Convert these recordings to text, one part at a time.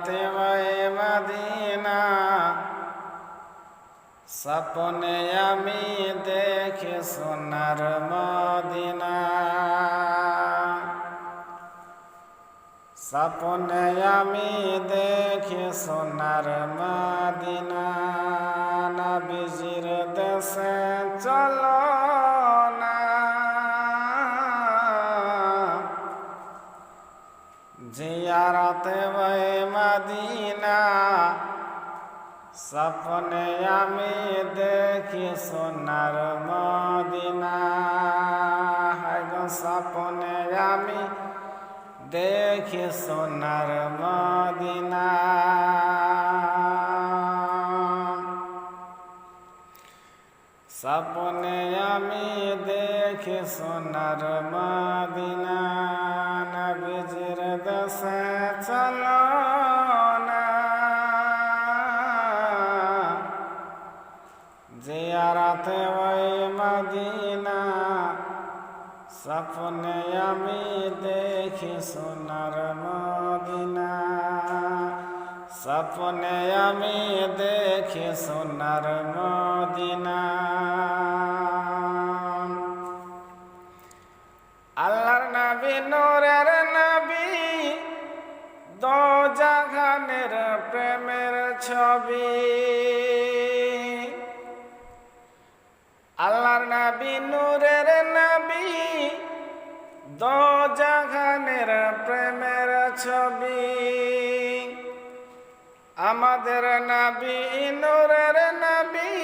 জিয়ারতে ওই মদিনা স্বপ্নে আমি দেখি সোনার মদিনা স্বপ্নে আমি দেখি সোনার মদিনা নবীজির দেশে চলো না জিয়ারতে ওই মদিনা স্বপ্নে আমি দেখি সোনার মদিনা স্বপ্নে আমি দেখি সোনার মদিনা স্বপ্নে আমি দেখি সোনার মদিনা নবীজির দেশে চলো না জিয়ারতে ওই মদিনা স্বপ্নে আমি দেখি সোনার মদিনা স্বপ্নে আমি দেখি সোনার মদিনা আল্লাহর নবী নূরের নবী দো জাহানের প্রেমের ছবি আল্লাহর নবী নূরের নবী দো জাহানের প্রেমের ছবি আমাদের নবী নূরের নবী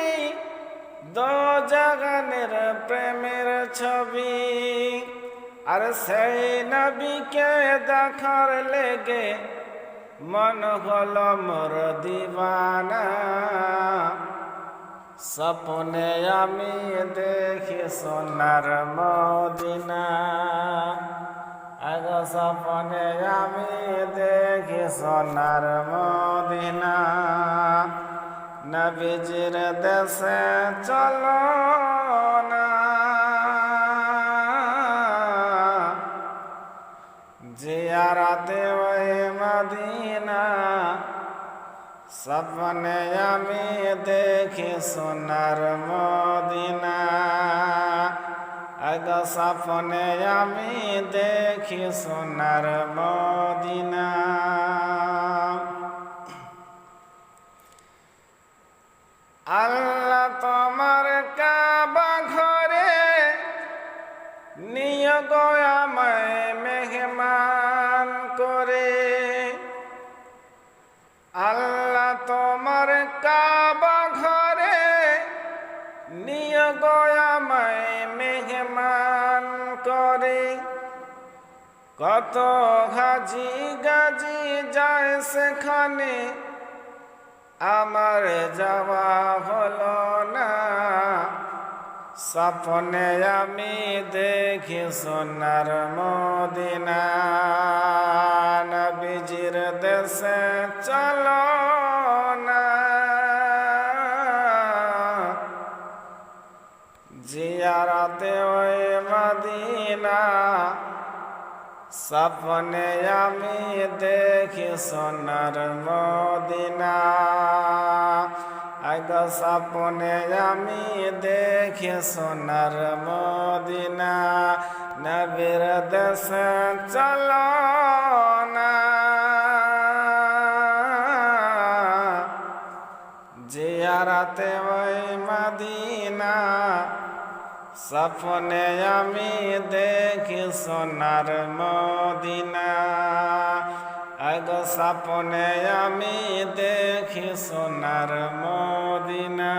দো জাহানের প্রেমের ছবি আর সেই নবীকে দেখার লেগে মন হলো মোর দিওয়ানা স্বপ্নে আমি দেখি সোনার মদিনা আগ স্বপ্নে আমি দেখি সোনার মদিনা নবীজির দেশে চলো না জিয়ারতে ওই মদিনা স্বপ্নে আমি দেখি সোনার মদিনা আগ স্বপ্নে আমি দেখি সোনার মদিনা আল্লাহ তোমার কাবা ঘরে নিয়ে গো আমায় মেহমান করে আল্লাহ তোমার কাবা ঘরে নিয়ে গো আমায় মেহমান করে কত হাজি গাজি যায় সেখানে আমার যাওয়া হলো না স্বপ্নে আমি দেখি সোনার মদিনা নবীজির দেশে চলো না জিয়ারতে ওই মদিনা স্বপ্নে আমি দেখি সোনার মদিনা আগ স্বপ্নে আমি দেখি সোনার মদিনা নবীর দেশে চলো না জিয়ারতে ওই মদিনা স্বপ্নে আমি দেখি সোনার মদিনা আগ স্বপ্নে আমি দেখি সোনার মদিনা।